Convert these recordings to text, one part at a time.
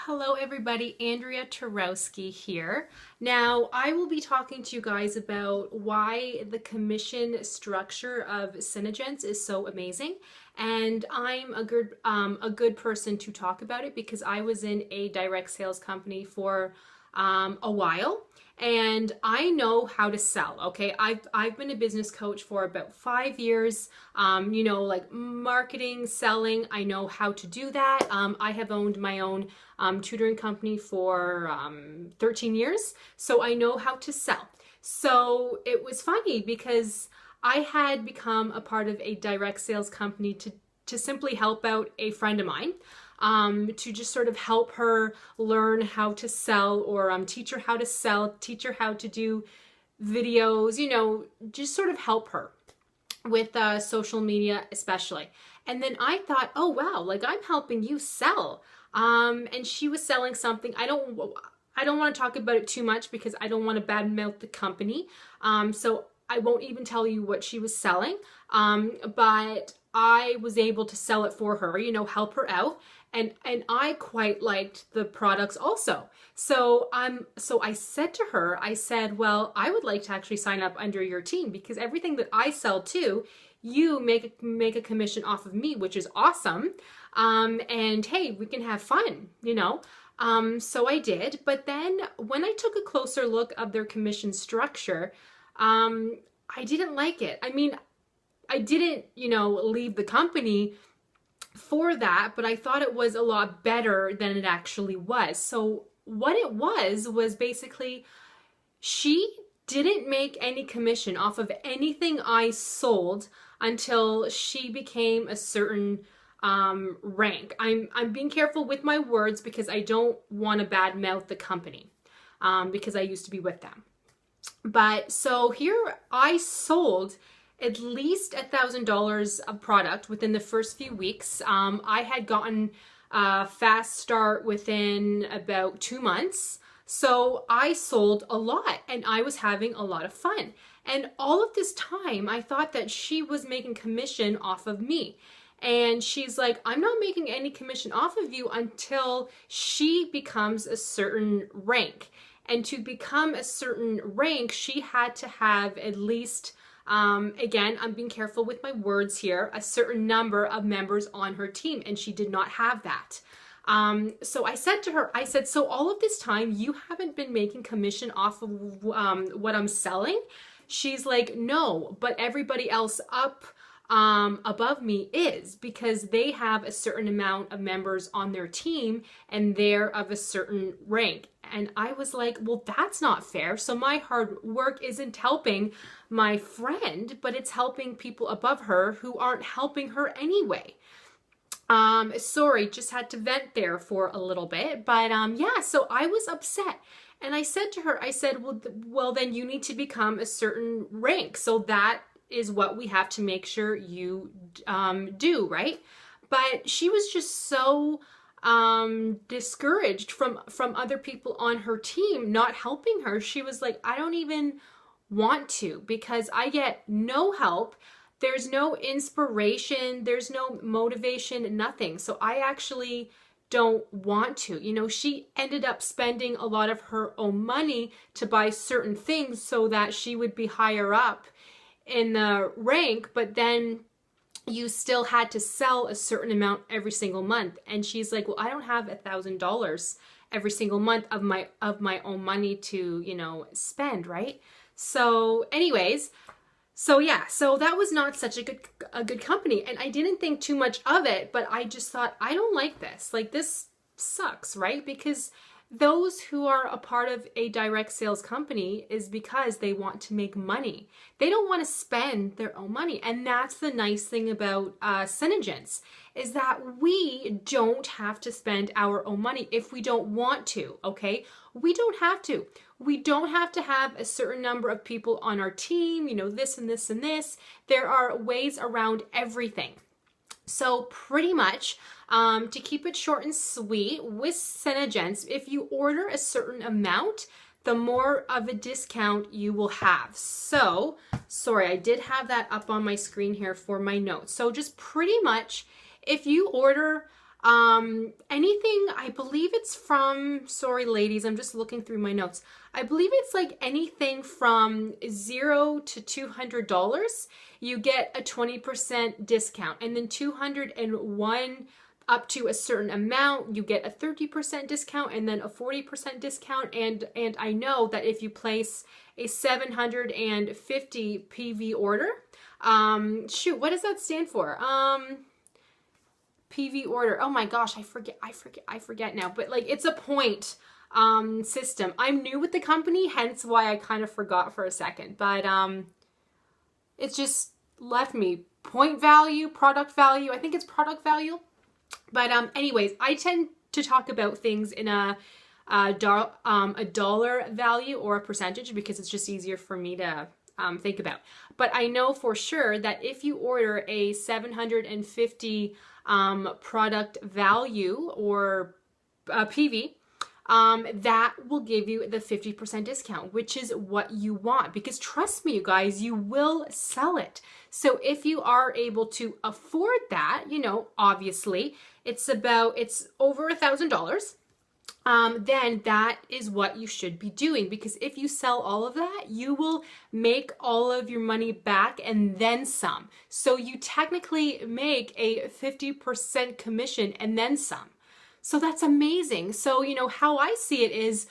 Hello everybody, Andrea Tarowski here. Now I will be talking to you guys about why the commission structure of Senegence is so amazing, and I'm a good person to talk about it because I was in a direct sales company for a while, and I know how to sell. Okay, I've been a business coach for about 5 years. Like marketing, selling, I know how to do that. I have owned my own tutoring company for 13 years, so I know how to sell. So it was funny because I had become a part of a direct sales company to simply help out a friend of mine, to just sort of help her learn how to sell, or teach her how to sell, teach her how to do videos, just sort of help her with social media especially. And then I thought, oh wow, like I'm helping you sell. And she was selling something. I don't want to talk about it too much because I don't want to badmouth the company. So I won't even tell you what she was selling. But I was able to sell it for her, help her out. And I quite liked the products also. So I said to her, I said, well, I would like to actually sign up under your team because everything that I sell too, you make a commission off of me, which is awesome. And hey, we can have fun, So I did. But then when I took a closer look of their commission structure, I didn't like it. I mean, I didn't, leave the company for that, but I thought it was a lot better than it actually was. So what it was basically, she didn't make any commission off of anything I sold until she became a certain rank. I'm being careful with my words because I don't want to badmouth the company, because I used to be with them. But so here I sold at least $1,000 of product within the first few weeks. I had gotten a fast start within about 2 months. So I sold a lot and I was having a lot of fun. And all of this time, I thought that she was making commission off of me. And she's like, I'm not making any commission off of you until she becomes a certain rank. And to become a certain rank, she had to have at least, again, I'm being careful with my words here, a certain number of members on her team, and she did not have that. So I said to her, so all of this time you haven't been making commission off of what I'm selling? She's like, no, but everybody else up above me is, because they have a certain amount of members on their team and they're of a certain rank. And I was like, well, that's not fair. So my hard work isn't helping my friend, but it's helping people above her who aren't helping her anyway. Sorry, just had to vent there for a little bit. But yeah, so I was upset. And I said to her, I said, well, then you need to become a certain rank. So that is what we have to make sure you do, right? But she was just so discouraged from other people on her team not helping her. She was like, I don't even want to because I get no help. There's no inspiration, there's no motivation, nothing. So I actually don't want to. She ended up spending a lot of her own money to buy certain things so that she would be higher up in the rank, but then you still had to sell a certain amount every single month. And she's like, well, I don't have $1,000 every single month of my own money to, spend, right? So anyways, so yeah, so that was not such a good company. And I didn't think too much of it, but I just thought, I don't like this. Like, this sucks, right? Because those who are a part of a direct sales company is because they want to make money. They don't want to spend their own money. And that's the nice thing about Senegence, is that we don't have to spend our own money if we don't want to, okay? We don't have to. We don't have to have a certain number of people on our team, this and this and this. There are ways around everything. So pretty much, to keep it short and sweet, with Senegence, if you order a certain amount, the more of a discount you will have. So, sorry, I did have that up on my screen here for my notes. So just pretty much, if you order Anything, I believe it's from, sorry ladies, I'm just looking through my notes. I believe it's like anything from $0 to $200, you get a 20% discount. And then 201 up to a certain amount, you get a 30% discount and then a 40% discount. And I know that if you place a 750 PV order, shoot, what does that stand for? PV order. Oh my gosh, I forget now. But like, it's a point system. I'm new with the company, hence why I kind of forgot for a second. But it's just left me point value, product value. I think it's product value. But anyways, I tend to talk about things in a dollar value or a percentage because it's just easier for me to think about. But I know for sure that if you order a 750 product value or PV, that will give you the 50% discount, which is what you want, because trust me, you guys, you will sell it. So if you are able to afford that, you know, obviously it's over $1,000. Then that is what you should be doing, because if you sell all of that, you will make all of your money back and then some. So you technically make a 50% commission and then some. So that's amazing. So, you know, how I see it is,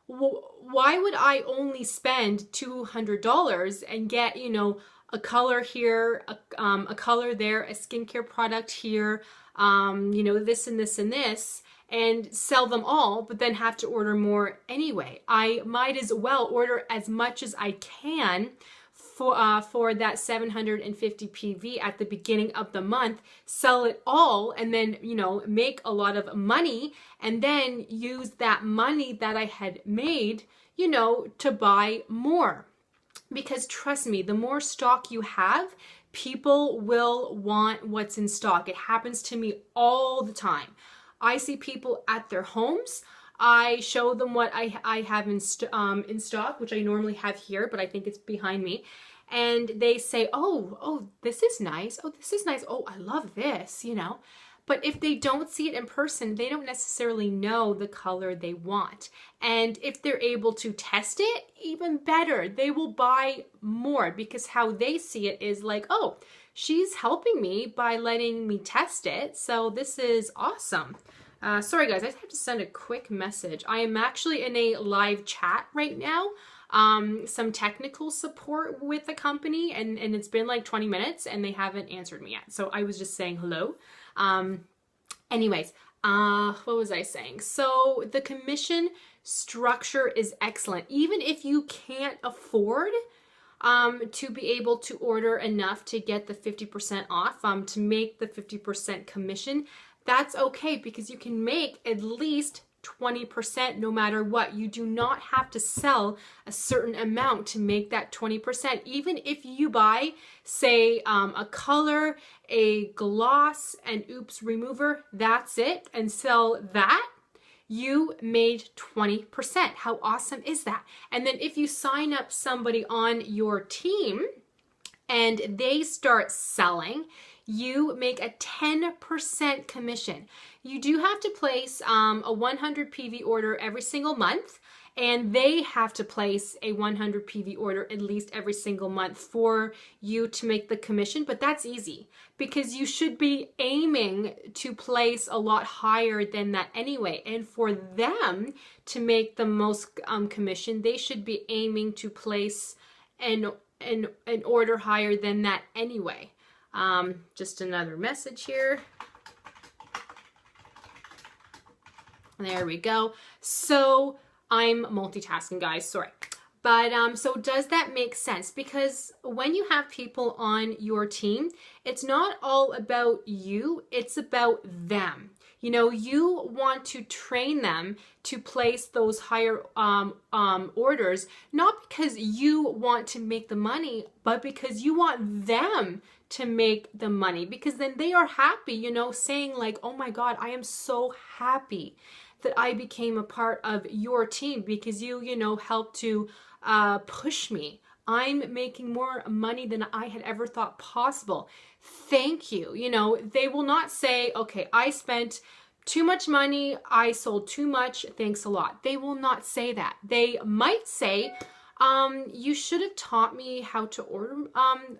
why would I only spend $200 and get, you know, a color here, a color there, a skincare product here, you know, this and this and this, and sell them all, but then have to order more anyway? I might as well order as much as I can for that 750 PV at the beginning of the month, sell it all, and then, you know, make a lot of money, and then use that money that I had made, you know, to buy more. Because trust me, the more stock you have, people will want what's in stock. It happens to me all the time. I see people at their homes. I show them what I have in stock, which I normally have here, but I think it's behind me. And they say, oh, this is nice. Oh, this is nice. Oh, I love this, you know. But if they don't see it in person, they don't necessarily know the color they want. And if they're able to test it, even better. They will buy more, because how they see it is like, oh, she's helping me by letting me test it. So this is awesome. Sorry guys, I have to send a quick message. I am actually in a live chat right now. Some technical support with the company, and it's been like 20 minutes and they haven't answered me yet. So I was just saying hello. Anyways, what was I saying? So the commission structure is excellent. Even if you can't afford to be able to order enough to get the 50% off, to make the 50% commission, that's okay, because you can make at least 20% no matter what. You do not have to sell a certain amount to make that 20%. Even if you buy, say, a color, a gloss, and oops remover, that's it, and sell that, you made 20%. How awesome is that? And then if you sign up somebody on your team and they start selling, you make a 10% commission. You do have to place a 100 PV order every single month, and they have to place a 100 PV order at least every single month for you to make the commission. But that's easy, because you should be aiming to place a lot higher than that anyway. And for them to make the most commission, they should be aiming to place an order higher than that anyway. Just another message here. There we go. So I'm multitasking, guys, sorry. But so does that make sense? Because when you have people on your team, it's not all about you, it's about them. You know, you want to train them to place those higher orders, not because you want to make the money, but because you want them to make the money, because then they are happy, you know, saying like, oh my God, I am so happy that I became a part of your team, because you know, helped to push me. I'm making more money than I had ever thought possible. Thank you. You know, they will not say, okay, I spent too much money, I sold too much, thanks a lot. They will not say that. They might say, you should have taught me how to order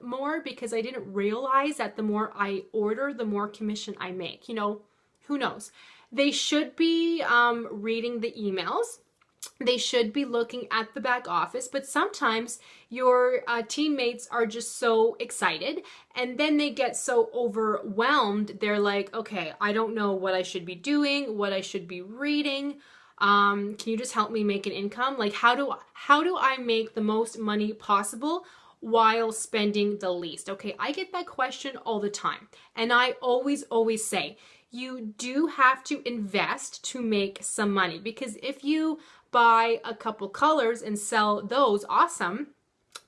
more, because I didn't realize that the more I order, the more commission I make. You know, who knows? They should be reading the emails. They should be looking at the back office, but sometimes your teammates are just so excited and then they get so overwhelmed. They're like, okay, I don't know what I should be doing, what I should be reading. Can you just help me make an income? Like, how do I make the most money possible while spending the least? Okay, I get that question all the time. And I always say, you do have to invest to make some money, because if you buy a couple colors and sell those, awesome,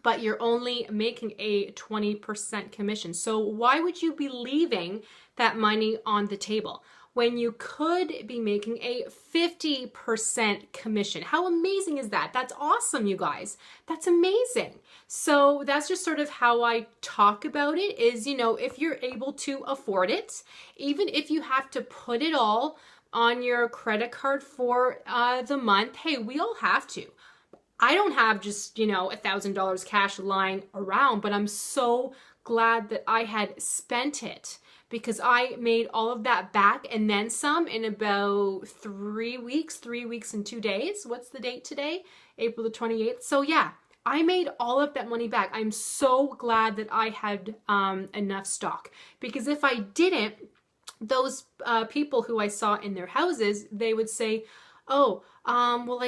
but you're only making a 20% commission. So why would you be leaving that money on the table when you could be making a 50% commission? How amazing is that? That's awesome, you guys. That's amazing. So that's just sort of how I talk about it is, you know, if you're able to afford it, even if you have to put it all on your credit card for the month, hey, we all have to. I don't have just, you know, $1,000 cash lying around, but I'm so glad that I had spent it, because I made all of that back and then some in about 3 weeks and 2 days. What's the date today? April the 28th. So yeah, I made all of that money back. I'm so glad that I had enough stock, because if I didn't, those people who I saw in their houses, they would say, oh, well,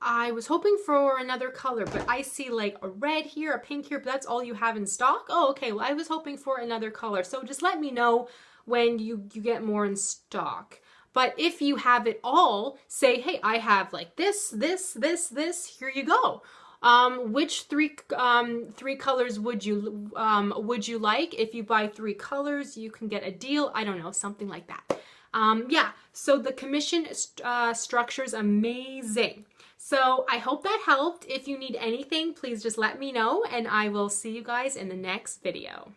I was hoping for another color, but I see like a red here, a pink here, but that's all you have in stock? Oh, okay, well, I was hoping for another color. So just let me know when you get more in stock. But if you have it all, say, hey, I have like this, here you go. Which three colors would you like? If you buy 3 colors, you can get a deal. I don't know, something like that. Yeah, so the commission structure is amazing. So I hope that helped. If you need anything, please just let me know, and I will see you guys in the next video.